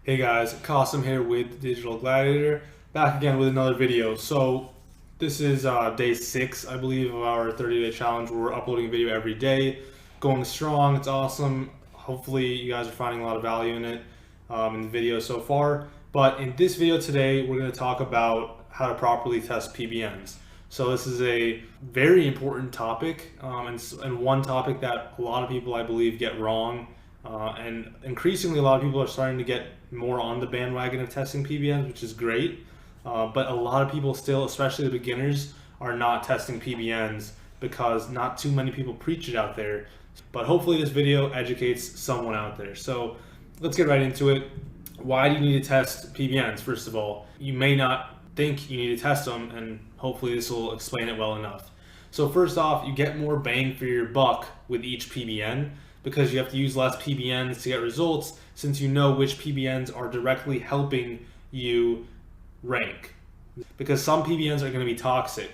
Hey guys, Kasem here with Digital Gladiator, back again with another video. So this is day 6, I believe, of our 30-day challenge. We're uploading a video every day, going strong. It's awesome. Hopefully you guys are finding a lot of value in it, in the video so far. But in this video today, we're going to talk about how to properly test PBNs. So this is a very important topic, and one topic that a lot of people, I believe, get wrong. And increasingly, a lot of people are starting to get more on the bandwagon of testing PBNs, which is great. But a lot of people still, especially the beginners, are not testing PBNs because not too many people preach it out there. But hopefully this video educates someone out there. So let's get right into it. Why do you need to test PBNs? First of all, you may not think you need to test them, and hopefully this will explain it well enough. So first off, you get more bang for your buck with each PBN, because you have to use less PBNs to get results, since you know which PBNs are directly helping you rank. Because some PBNs are going to be toxic.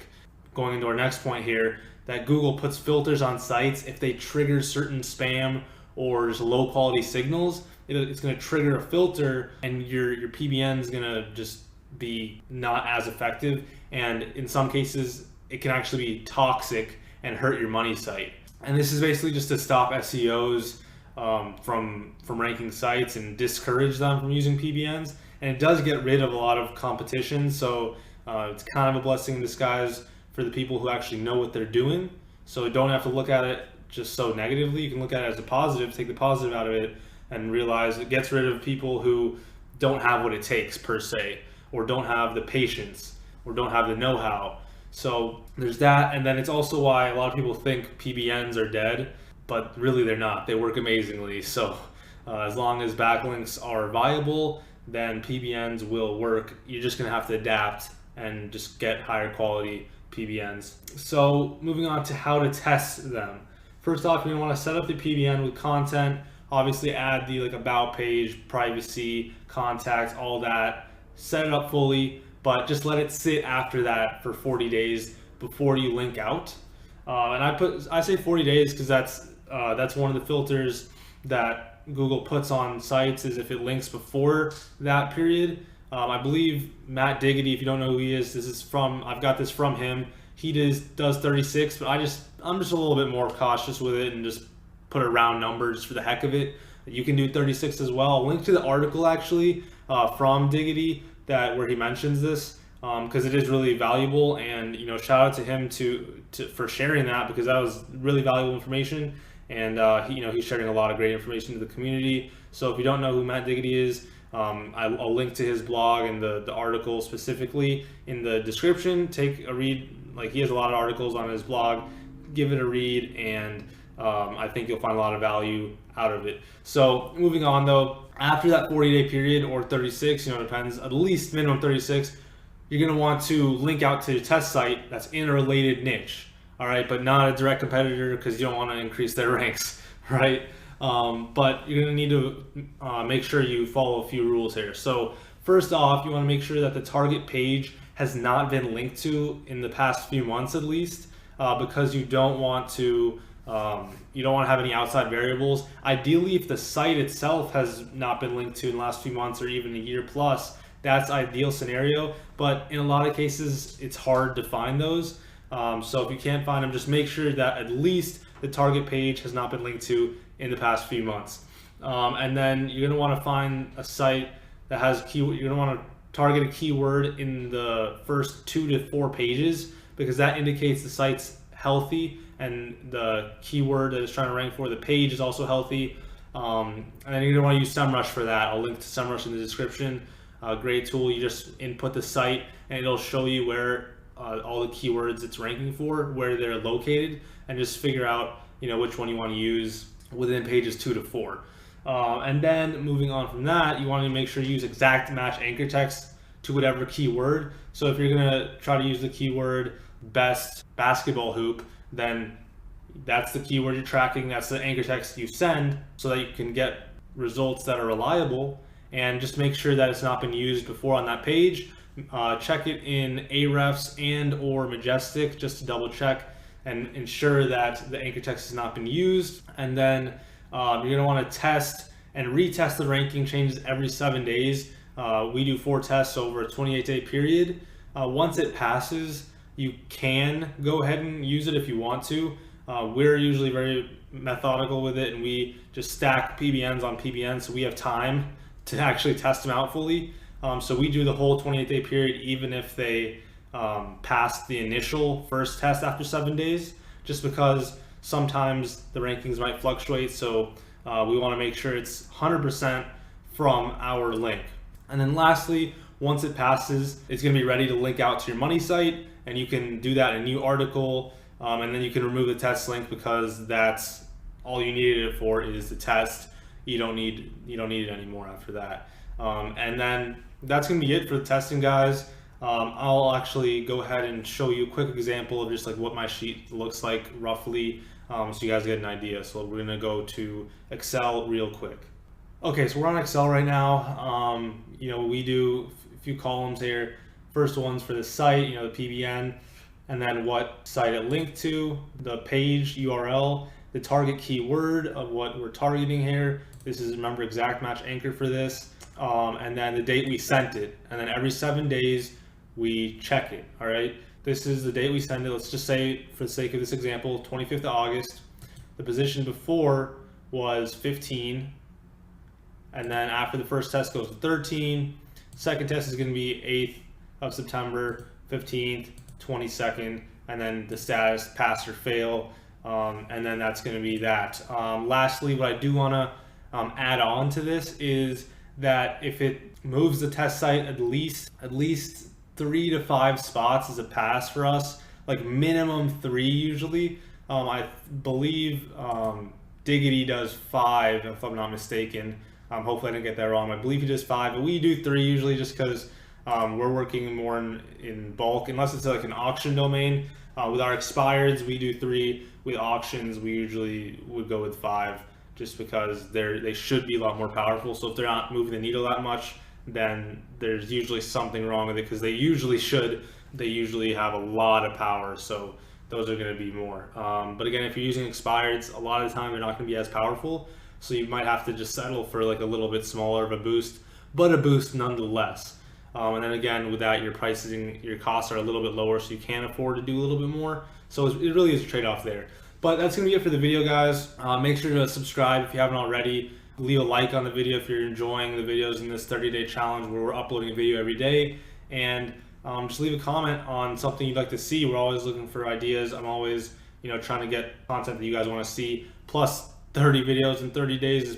Going into our next point here, that Google puts filters on sites if they trigger certain spam or just low quality signals. It's going to trigger a filter, and your PBN is going to just be not as effective, and in some cases it can actually be toxic and hurt your money site. And this is basically just to stop SEOs from ranking sites and discourage them from using PBNs. And it does get rid of a lot of competition, so it's kind of a blessing in disguise for the people who actually know what they're doing. So don't have to look at it just so negatively. You can look at it as a positive, take the positive out of it, and realize it gets rid of people who don't have what it takes per se, or don't have the patience, or don't have the know-how. So there's that, and then it's also why a lot of people think PBNs are dead, but really they're not. They work amazingly. So as long as backlinks are viable, then PBNs will work. You're just gonna have to adapt and just get higher quality PBNs. So moving on to how to test them. First off, you're gonna wanna set up the PBN with content. Obviously add the about page, privacy, contacts, all that. Set it up fully, but just let it sit after that for 40 days before you link out. And I say 40 days because that's one of the filters that Google puts on sites, is if it links before that period. I believe Matt Diggity, if you don't know who he is, I've got this from him. He does 36, but I'm just a little bit more cautious with it and just put a round number just for the heck of it. You can do 36 as well. I'll link to the article actually from Diggity where he mentions this, because it is really valuable, and shout out to him for sharing that, because that was really valuable information, and he's sharing a lot of great information to the community. So if you don't know who Matt Diggity is, I'll link to his blog and the article specifically in the description. Take a read. He has a lot of articles on his blog. Give it a read, and I think you'll find a lot of value out of it. So moving on though, after that 40-day period, or 36, depends, at least minimum 36, you're going to want to link out to your test site that's in a related niche, all right, but not a direct competitor, because you don't want to increase their ranks, right? But you're going to need to make sure you follow a few rules here. So first off, you want to make sure that the target page has not been linked to in the past few months at least, because you don't want to have any outside variables. Ideally, if the site itself has not been linked to in the last few months or even a year plus, that's ideal scenario. But in a lot of cases, it's hard to find those. So if you can't find them, just make sure that at least the target page has not been linked to in the past few months. And then you're going to want to find a site that has keyword. You're going to want to target a keyword in the first 2 to 4 pages, because that indicates the site's healthy, and the keyword that it's trying to rank for, the page, is also healthy. And then you're going to want to use SEMrush for that. I'll link to SEMrush in the description. Great tool. You just input the site, and it'll show you where all the keywords it's ranking for, where they're located, and just figure out which one you want to use within pages 2 to 4. And then moving on from that, you want to make sure you use exact match anchor text to whatever keyword. So if you're going to try to use the keyword best basketball hoop, then that's the keyword you're tracking. That's the anchor text you send, so that you can get results that are reliable. And just make sure that it's not been used before on that page. Check it in Ahrefs and or Majestic, just to double check and ensure that the anchor text has not been used. And then you're going to want to test and retest the ranking changes every 7 days. We do 4 tests over a 28-day period. Once it passes, you can go ahead and use it if you want to. We're usually very methodical with it, and we just stack PBNs on PBNs, so we have time to actually test them out fully. So we do the whole 28-day period, even if they pass the initial first test after 7 days, just because sometimes the rankings might fluctuate. So we want to make sure it's 100% from our link. And then lastly, once it passes, it's going to be ready to link out to your money site, and you can do that in a new article, and then you can remove the test link because that's all you needed it for, is the test. You don't need it anymore after that. And then that's going to be it for the testing, guys. I'll actually go ahead and show you a quick example of just like what my sheet looks like roughly, so you guys get an idea. So we're going to go to Excel real quick. Okay, so we're on Excel right now. We do a few columns here. First one's for the site, the PBN, and then what site it linked to, the page URL, the target keyword of what we're targeting here. This is, remember, exact match anchor for this, and then the date we sent it. And then every 7 days we check it. All right, this is the date we send it. Let's just say, for the sake of this example, 25th of August. The position before was 15. And then after the first test goes to 13. Second test is going to be 8th of September, 15th, 22nd, and then the status, pass or fail. And then that's going to be that. Lastly, what I do want to add on to this is that if it moves the test site at least 3 to 5 spots is a pass for us, like minimum 3 usually. I believe Diggity does 5 if I'm not mistaken. Hopefully I didn't get that wrong. I believe he does 5, but we do 3 usually, just because we're working more in bulk, unless it's like an auction domain. With our expireds, we do 3. With auctions, we usually would go with 5, just because they should be a lot more powerful. So if they're not moving the needle that much, then there's usually something wrong with it, because they usually have a lot of power. So those are going to be more. But again, if you're using expireds, a lot of the time they're not going to be as powerful. So you might have to just settle for like a little bit smaller of a boost, but a boost nonetheless. And then again, with that, your costs are a little bit lower, so you can afford to do a little bit more. So it really is a trade-off there. But that's going to be it for the video, guys. Make sure to subscribe if you haven't already. Leave a like on the video if you're enjoying the videos in this 30-day challenge where we're uploading a video every day. And just leave a comment on something you'd like to see. We're always looking for ideas. I'm always trying to get content that you guys want to see. Plus 30 videos in 30 days is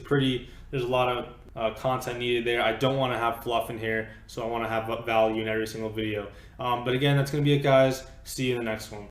there's a lot of content needed there. I don't want to have fluff in here, so I want to have value in every single video. But again, that's going to be it, guys. See you in the next one.